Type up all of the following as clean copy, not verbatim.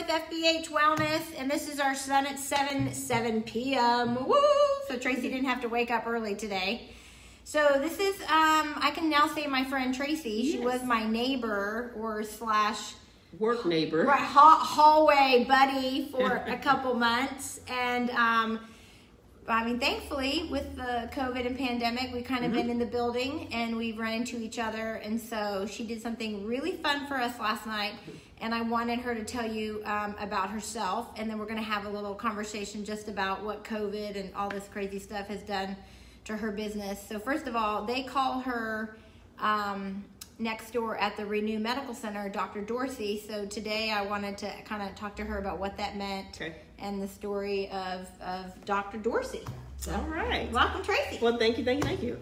FBH Wellness, and this is our Sun at 7 p.m. Woo! So Tracy didn't have to wake up early today. So this is, I can now say my friend Tracy. She was my neighbor or slash work neighbor, right, hallway buddy for a couple months. And I mean, thankfully, with the COVID and pandemic, we kind of been in the building and we've run into each other. And so she did something really fun for us last night. And I wanted her to tell you about herself. And then we're going to have a little conversation just about what COVID and all this crazy stuff has done to her business. So first of all, they call her next door at the Renew Medical Center, Dr. Dorsey. So today I wanted to kind of talk to her about what that meant and the story of Dr. Dorsey. So, all right. Welcome, Tracy. Well, thank you.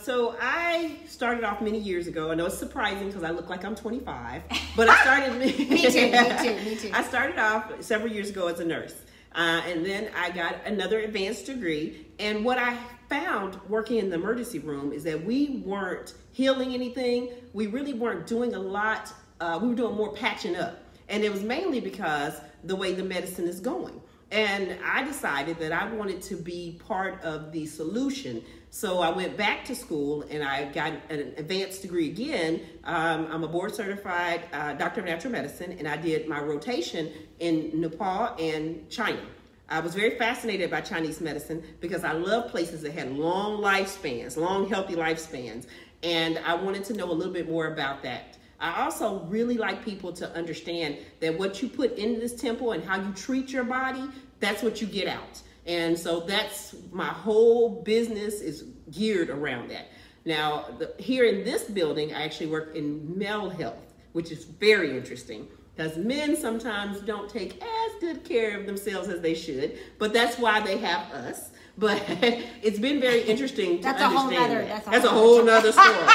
So I started off many years ago. I know it's surprising because I look like I'm 25, but I started. Me too. I started off several years ago as a nurse. And then I got another advanced degree. And what I found working in the emergency room is that we weren't healing anything. We really weren't doing a lot. We were doing more patching up. And it was mainly because the way the medicine is going. And I decided that I wanted to be part of the solution. So I went back to school and I got an advanced degree again. I'm a board certified doctor of natural medicine, and I did my rotation in Nepal and China. I was very fascinated by Chinese medicine because I love places that had long lifespans, long healthy lifespans. And I wanted to know a little bit more about that. I also really like people to understand that what you put into this temple and how you treat your body, that's what you get out. And so that's my whole business is geared around that. Now, here in this building, I actually work in male health, which is very interesting because men sometimes don't take as good care of themselves as they should, but that's why they have us. But it's been very interesting to understand that. That's a whole nother story.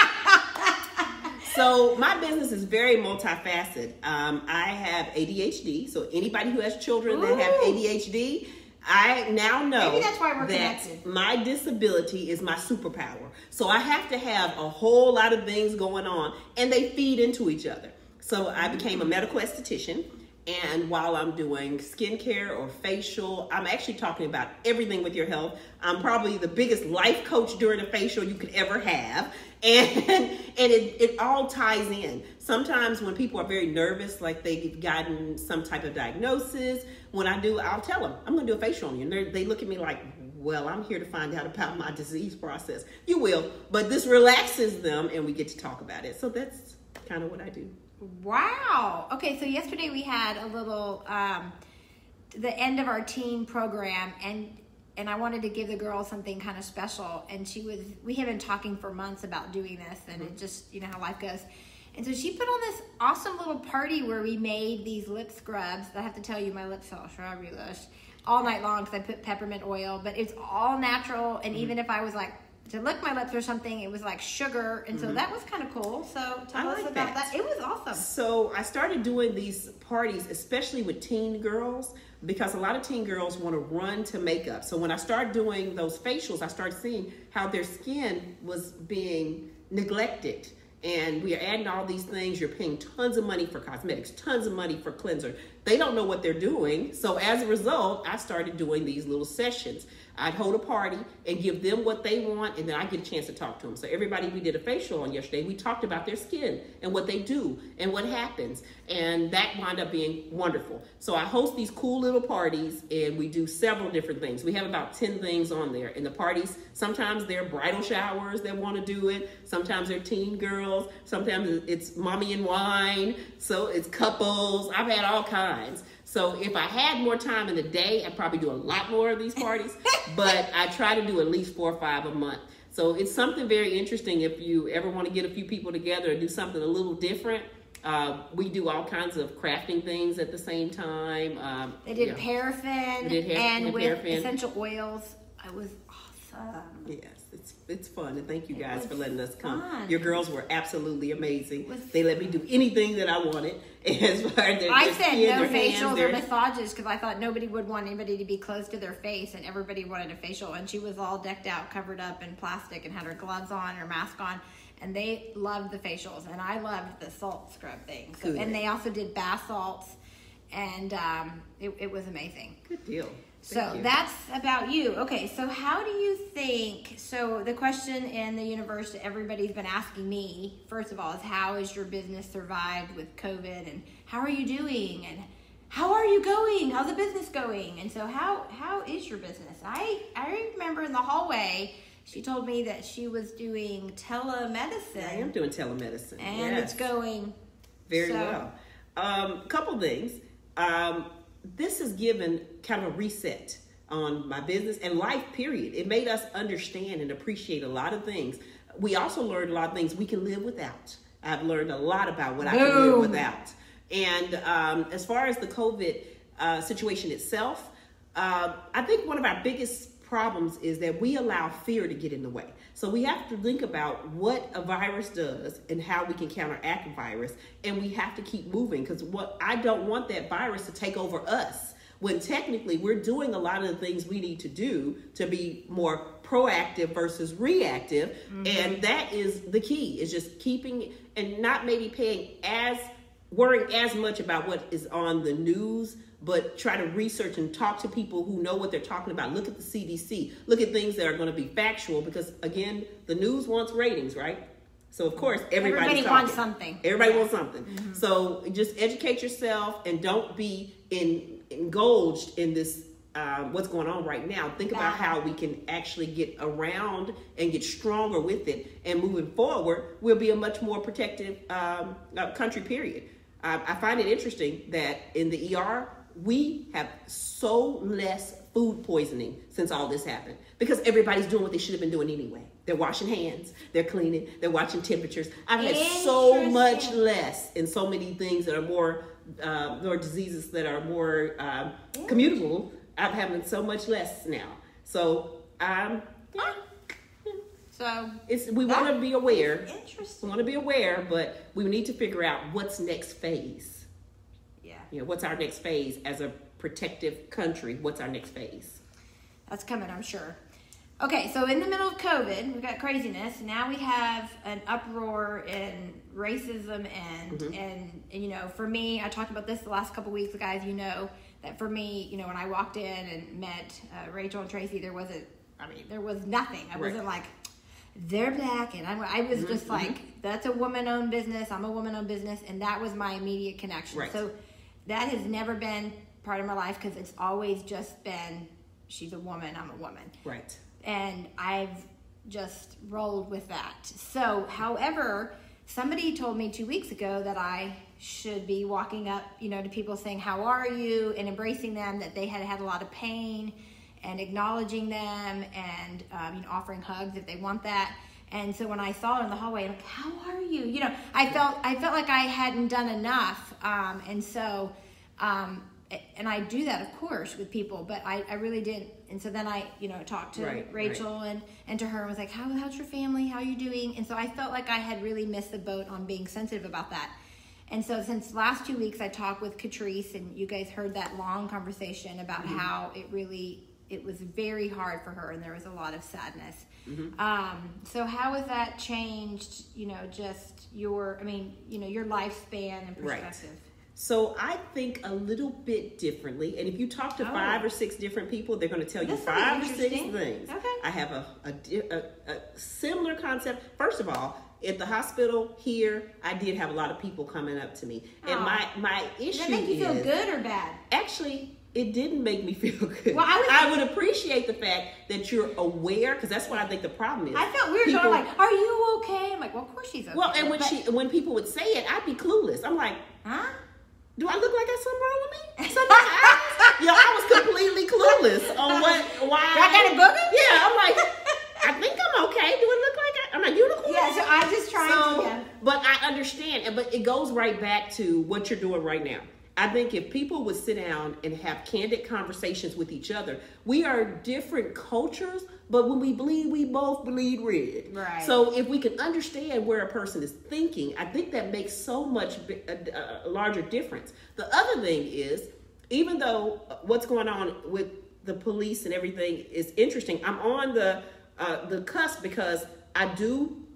So my business is very multifaceted. I have ADHD, so anybody who has children that have ADHD, I now know maybe that's why we're that connected. My disability is my superpower. So I have to have a whole lot of things going on, and they feed into each other. So I became a medical esthetician, and while I'm doing skincare or facial, I'm actually talking about everything with your health. I'm probably the biggest life coach during a facial you could ever have. And it all ties in. Sometimes when people are very nervous, like they've gotten some type of diagnosis, when I do, I'll tell them, I'm going to do a facial on you. And they look at me like, well, I'm here to find out about my disease process. You will, but this relaxes them and we get to talk about it. So that's kind of what I do. Wow. Okay, so yesterday we had a little, the end of our teen program, and I wanted to give the girls something kind of special, and we have been talking for months about doing this, and it just, you know how life goes. And so she put on this awesome little party where we made these lip scrubs. I have to tell you, my lips are fabulous all night long because I put peppermint oil, but it's all natural, and even if I was like, to lick my lips or something, it was like sugar, and so that was kind of cool. So tell us about that. It was awesome. So I started doing these parties, especially with teen girls, because a lot of teen girls want to run to makeup. So when I started doing those facials, I started seeing how their skin was being neglected. And we are adding all these things. You're paying tons of money for cosmetics, tons of money for cleanser. They don't know what they're doing. So as a result, I started doing these little sessions. I'd hold a party and give them what they want, and then I get a chance to talk to them. So everybody we did a facial on yesterday, we talked about their skin and what they do and what happens. And that wound up being wonderful. So I host these cool little parties, and we do several different things. We have about 10 things on there. In the parties, sometimes they're bridal showers that want to do it. Sometimes they're teen girls. Sometimes it's mommy and wine. So it's couples. I've had all kinds. So if I had more time in the day, I'd probably do a lot more of these parties, but I try to do at least 4 or 5 a month. So it's something very interesting if you ever want to get a few people together and do something a little different. We do all kinds of crafting things at the same time. They did paraffin and with paraffin. Essential oils. It was awesome. Yes, it's fun, and thank you guys for letting us come. Your girls were absolutely amazing. They let me do anything that I wanted. As far as I said no facials or massages because I thought nobody would want anybody to be close to their face, and everybody wanted a facial. And she was all decked out, covered up in plastic, and had her gloves on, her mask on. And they loved the facials, and I loved the salt scrub thing. So, and they also did bath salts and it was amazing. Good deal. So that's about you. Okay, so how do you think, so the question in the universe that everybody's been asking me, first of all, is how has your business survived with COVID, and how are you doing, and how are you going? How's the business going? And so how is your business? I remember in the hallway, she told me that she was doing telemedicine. I am doing telemedicine. And it's going very well. Couple things. This has given kind of a reset on my business and life, period. It made us understand and appreciate a lot of things. We also learned a lot of things we can live without. I've learned a lot about what I can live without. And as far as the COVID situation itself, I think one of our biggest problems is that we allow fear to get in the way. So we have to think about what a virus does and how we can counteract a virus, and we have to keep moving, because I don't want that virus to take over us, when technically we're doing a lot of the things we need to do to be more proactive versus reactive. And that is the key, is just keeping and not maybe worrying as much about what is on the news, but try to research and talk to people who know what they're talking about. Look at the CDC. Look at things that are going to be factual, because, again, the news wants ratings, right? So, of course, everybody wants something. Everybody wants something. So just educate yourself and don't be indulged in this, what's going on right now. Think about how we can actually get around and get stronger with it. And moving forward, we'll be a much more protective country, period. I find it interesting that in the ER, we have so less food poisoning since all this happened, because everybody's doing what they should have been doing anyway. They're washing hands, they're cleaning, they're watching temperatures. I've had so much less in so many things that are more diseases that are more commutable. I'm having so much less now. So So we want to be aware. Interesting. We want to be aware, but we need to figure out what's next phase. Yeah. What's our next phase as a protective country? What's our next phase? That's coming, I'm sure. Okay, so in the middle of COVID, we've got craziness. Now we have an uproar in racism and you know, for me, I talked about this the last couple weeks, guys. You know that for me, you know, when I walked in and met Rachel and Tracy, there was nothing. I wasn't like, they're black, and I was just like, that's a woman-owned business. I'm a woman-owned business, and that was my immediate connection. Right. So that has never been part of my life, because it's always just been, she's a woman, I'm a woman. Right. And I've just rolled with that. So, however, somebody told me 2 weeks ago that I should be walking up, you know, to people saying, how are you? And embracing them, that they had had a lot of pain, and acknowledging them, and you know, offering hugs if they want that. And so when I saw her in the hallway, I'm like, how are you? You know, I felt like I hadn't done enough. And so, and I do that, of course, with people, but I really didn't. And so then I, you know, talked to Rachel and to her, and was like, how's your family? How are you doing? And so I felt like I had really missed the boat on being sensitive about that. And so since last 2 weeks, I talked with Catrice, and you guys heard that long conversation about how it was very hard for her, and there was a lot of sadness. So how has that changed, you know, just your lifespan and perspective? Right. So I think a little bit differently, and if you talk to 5 or 6 different people, they're going to tell you 5 or 6 things. Okay. I have a similar concept. First of all, at the hospital here, I did have a lot of people coming up to me, and my issue is, did that make you feel good or bad? Actually, it didn't make me feel good. Well, I would appreciate the fact that you're aware, because that's what I think the problem is. I felt weird going like, are you okay? I'm like, well, of course she's okay. Well, and when people would say it, I'd be clueless. I'm like, huh? Do I look like I got something wrong with me? I was completely clueless on why. I got a booger? Yeah, I'm like, I think I'm okay. Do it look like I'm a unicorn? Yeah, so I'm just trying to. Yeah. But I understand, but it goes right back to what you're doing right now. I think if people would sit down and have candid conversations with each other, we are different cultures, but when we bleed, we both bleed red. Right. So if we can understand where a person is thinking, I think that makes so much a larger difference. The other thing is, even though what's going on with the police and everything is interesting, I'm on the cusp, because I do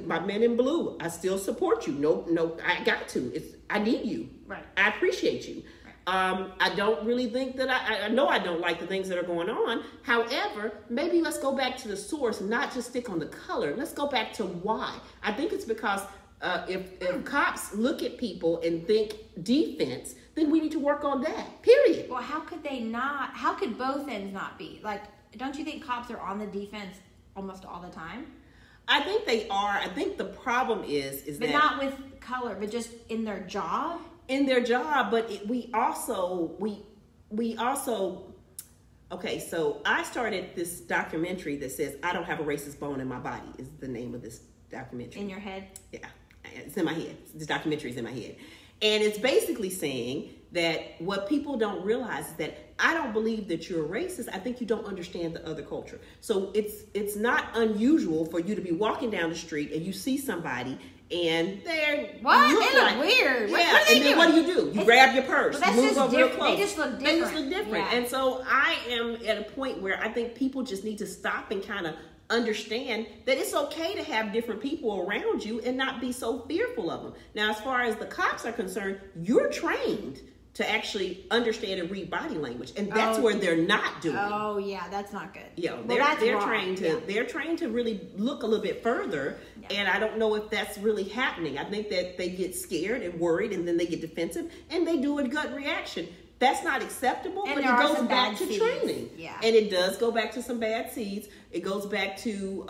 my men in blue. I still support you. No, I got to. I need you. Right. I appreciate you. I don't really think that I know I don't like the things that are going on. However, maybe let's go back to the source, not just stick on the color. Let's go back to why. I think it's because if cops look at people and think defense, then we need to work on that, period. Well, how could they not? How could both ends not be? Like, don't you think cops are on the defense almost all the time? I think they are. I think the problem is but that... not with color, but just in their job? In their job, but we also... Okay, so I started this documentary that says, I Don't Have a Racist Bone in My Body, is the name of this documentary. In your head? Yeah, it's in my head. This documentary is in my head. And it's basically saying that what people don't realize is that I don't believe that you're a racist. I think you don't understand the other culture. So it's not unusual for you to be walking down the street and you see somebody and they're... What? They look weird. Yeah, what and then what do? You grab your purse. Well, you move over real close. They just look different. They just look different. Yeah. And so I am at a point where I think people just need to stop and kind of understand that it's okay to have different people around you and not be so fearful of them. Now, as far as the cops are concerned, you're trained to actually understand and read body language, and that's where they're not doing. Oh yeah, that's not good. Yeah, well, they're trained to they're trained to really look a little bit further, and I don't know if that's really happening. I think that they get scared and worried, and then they get defensive, and they do a gut reaction. That's not acceptable, and but it goes back to training. Yeah. And it does go back to some bad seeds. It goes back to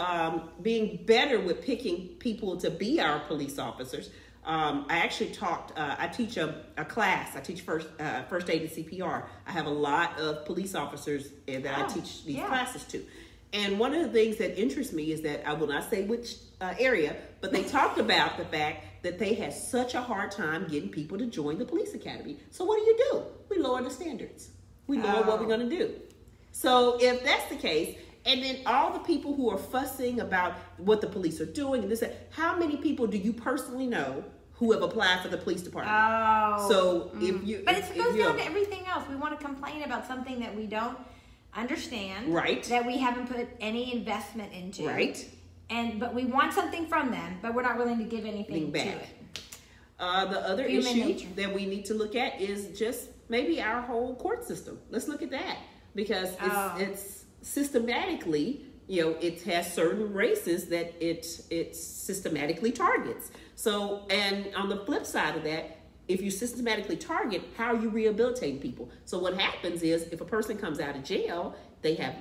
being better with picking people to be our police officers. I actually I teach a class. I teach first aid and CPR. I have a lot of police officers that I teach these classes to. And one of the things that interests me is that I will not say which area, but they talked about the fact that they had such a hard time getting people to join the police academy. So what do? We lower the standards. We lower what we're going to do. So if that's the case, and then all the people who are fussing about what the police are doing and this, how many people do you personally know who have applied for the police department? Oh. So if you... But it goes down to everything else. We want to complain about something that we don't understand. Right. That we haven't put any investment into. Right. But we want something from them, but we're not willing to give anything back to it. The other Human issue nature. that we need to look at is just maybe our whole court system. Let's look at that, because it's systematically, it has certain races that it systematically targets. So, and on the flip side of that, if you systematically target, how are you rehabilitating people? So what happens is, if a person comes out of jail, they can't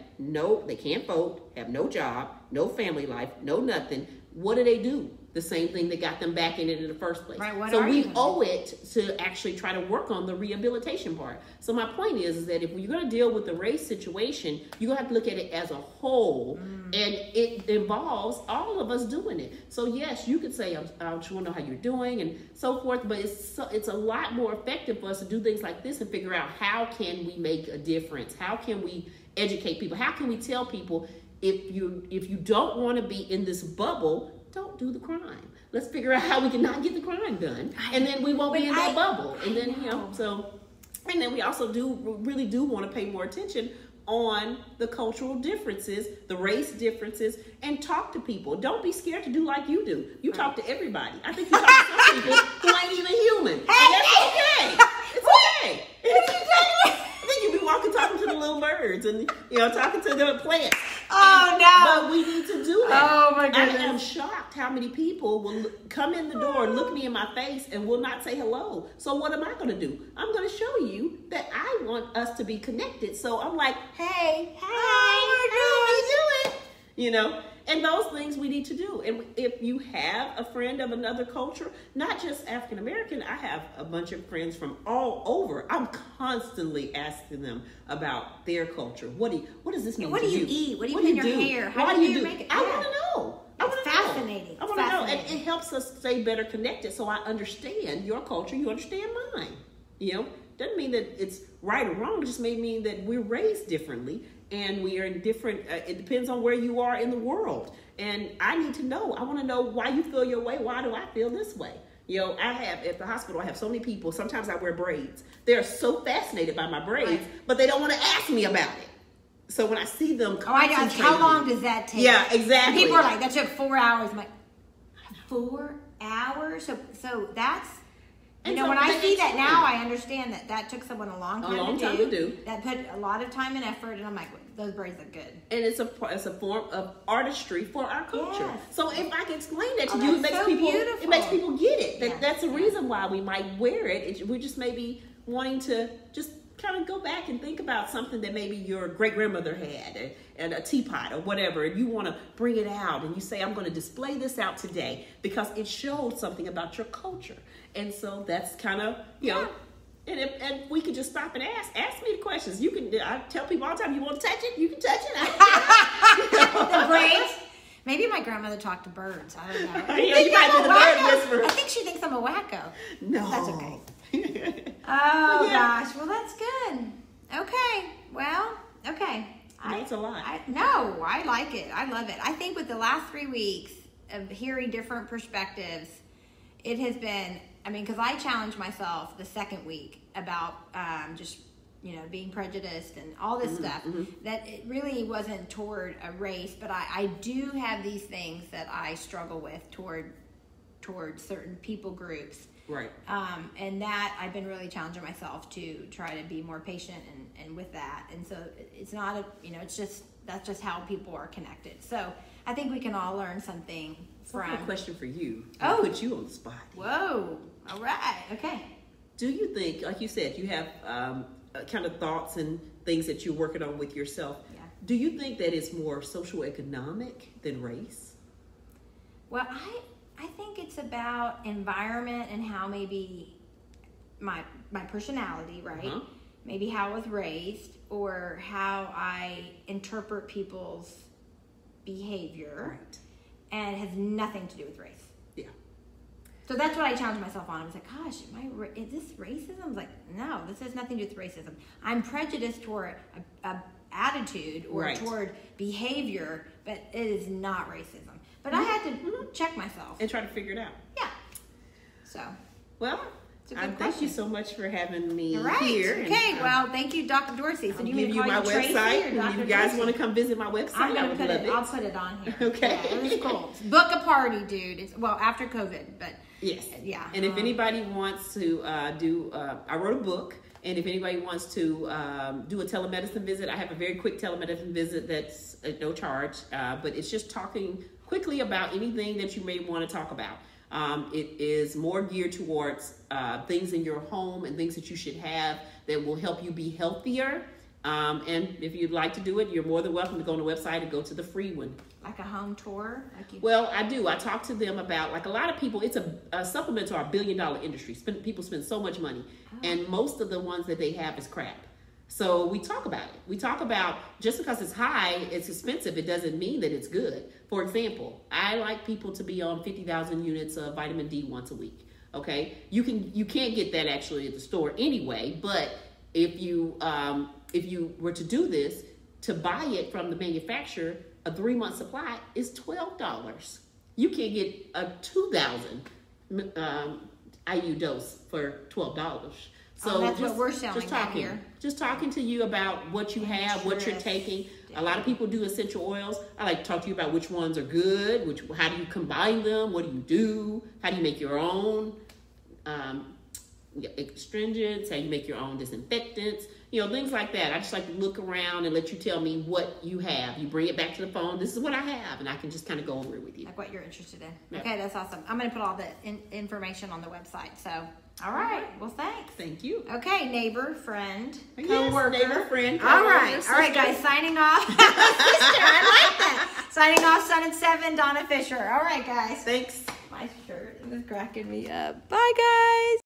vote, have no job, no family life, no nothing. What do? The same thing that got them back in it in the first place. Right, so we owe it to actually try to work on the rehabilitation part. So my point is that if you're going to deal with the race situation, you're going to have to look at it as a whole, and it involves all of us doing it. So yes, you could say, I just want to know how you're doing and so forth, but it's a lot more effective for us to do things like this and figure out how can we make a difference? How can we educate people? How can we tell people, if you don't want to be in this bubble, don't do the crime. Let's figure out how we can not get the crime done, and then we won't be in that bubble. And then and then we also really do want to pay more attention on the cultural differences, the race differences, and talk to people. Don't be scared to do like you do. You talk to everybody. I think you talk to some people who ain't even human, and that's okay. It's okay. I think you be talking to the little birds, and talking to the plants. Oh no! But we need to do that. Oh my goodness! I am shocked how many people will come in the door, look me in my face, and will not say hello. So what am I going to do? I'm going to show you that I want us to be connected. So I'm like, hey, how you doing? And those things we need to do. And if you have a friend of another culture, not just African American, I have a bunch of friends from all over. I'm constantly asking them about their culture. What does this mean to you? What do you eat? What do you put in your hair? How do you make it? I want to know. It's fascinating. I want to know. And it helps us stay better connected, so I understand your culture, you understand mine. Doesn't mean that it's right or wrong. It just may mean that we're raised differently. And we are in different, it depends on where you are in the world. And I need to know. I want to know why you feel your way. Why do I feel this way? At the hospital, I have so many people. Sometimes I wear braids. They're so fascinated by my braids, but they don't want to ask me about it. So when I see them, how long does that take? Yeah, exactly. People are like, that took 4 hours. I'm like, 4 hours? So that's, when I see that now, I understand that took someone a long time to do. That put a lot of time and effort, and I'm like, those braids look good. And it's a form of artistry for our culture. Yes. So if I can explain that to you, it makes people get it. That's the reason why we might wear it. We just maybe wanting to just kind of go back and think about something that maybe your great grandmother had, and a teapot or whatever, and you want to bring it out and you say, I'm going to display this out today because it shows something about your culture. And so that's kind of, you know, and we could just stop and ask me the questions. You can, I tell people all the time, you want to touch it? You can touch it. The braids. Maybe my grandmother talked to birds. I don't know. You might be the bird whisperer. I think she thinks I'm a wacko. No. That's okay. Oh, gosh. Well, that's good. Okay. Well, okay. That's a lot. No, I like it. I love it. I think with the last 3 weeks of hearing different perspectives, it has been, I mean, because I challenged myself the second week about just, you know, being prejudiced and all this stuff, that it really wasn't toward a race, but I do have these things that I struggle with toward certain people groups. Right. And that I've been really challenging myself to try to be more patient and with that. And so it's not it's just, that's just how people are connected. So I think we can all learn something from. I have a question for you. I'll put you on the spot. Whoa. All right. Okay. Do you think, like you said, you have kind of thoughts and things that you're working on with yourself? Yeah. Do you think that it's more socioeconomic than race? Well, I think it's about environment and how maybe my personality, right? Maybe how I was raised or how I interpret people's behavior, right, and it has nothing to do with race. Yeah. So that's what I challenged myself on. I was like, gosh, is this racism? I was like, no, this has nothing to do with racism. I'm prejudiced toward a attitude or toward behavior, but it is not racism. But I had to check myself. And try to figure it out. Yeah. So. Well, thank you so much for having me here. Okay, well, thank you, Dr. Dorsey. So I'll give you my website. If you guys want to come visit my website, I'll put it on here. Okay. Yeah, it was cool. Book a party, dude. It's, well, after COVID, but. Yes. Yeah. And if anybody wants to I wrote a book. And if anybody wants to do a telemedicine visit, I have a very quick telemedicine visit that's at no charge. But it's just talking quickly about anything that you may want to talk about. It is more geared towards things in your home and things that you should have that will help you be healthier. And if you'd like to do it, you're more than welcome to go on the website and go to the free one. Like a home tour? Well, I do. I talk to them about, like, a lot of people, it's a supplement to our billion-dollar industry. People spend so much money, and most of the ones that they have is crap. So we talk about it. We talk about, just because it's high, it's expensive, it doesn't mean that it's good. For example, I like people to be on 50,000 units of vitamin D once a week. Okay, you can't get that actually at the store anyway. But if you were to do this, to buy it from the manufacturer, a 3-month supply is $12. You can't get a 2,000 IU dose for $12. So that's what we're selling here. Just talking to you about what you have, what you're taking. A lot of people do essential oils. I like to talk to you about which ones are good, how do you combine them, what do you do, how do you make your own astringents, how you make your own disinfectants, things like that. I just like to look around and let you tell me what you have. You bring it back to the phone. This is what I have, and I can just kind of go over it with you. Like what you're interested in. Yep. Okay, that's awesome. I'm going to put all the information on the website. So, all right. Well, thanks. Thank you. Okay, neighbor, friend, coworker. Yes, neighbor, friend, all right. All right, guys. Signing off. Sister, I like that. Signing off, Sun and 7, Donna Fisher. All right, guys. Thanks. My shirt is cracking me up. Bye, guys.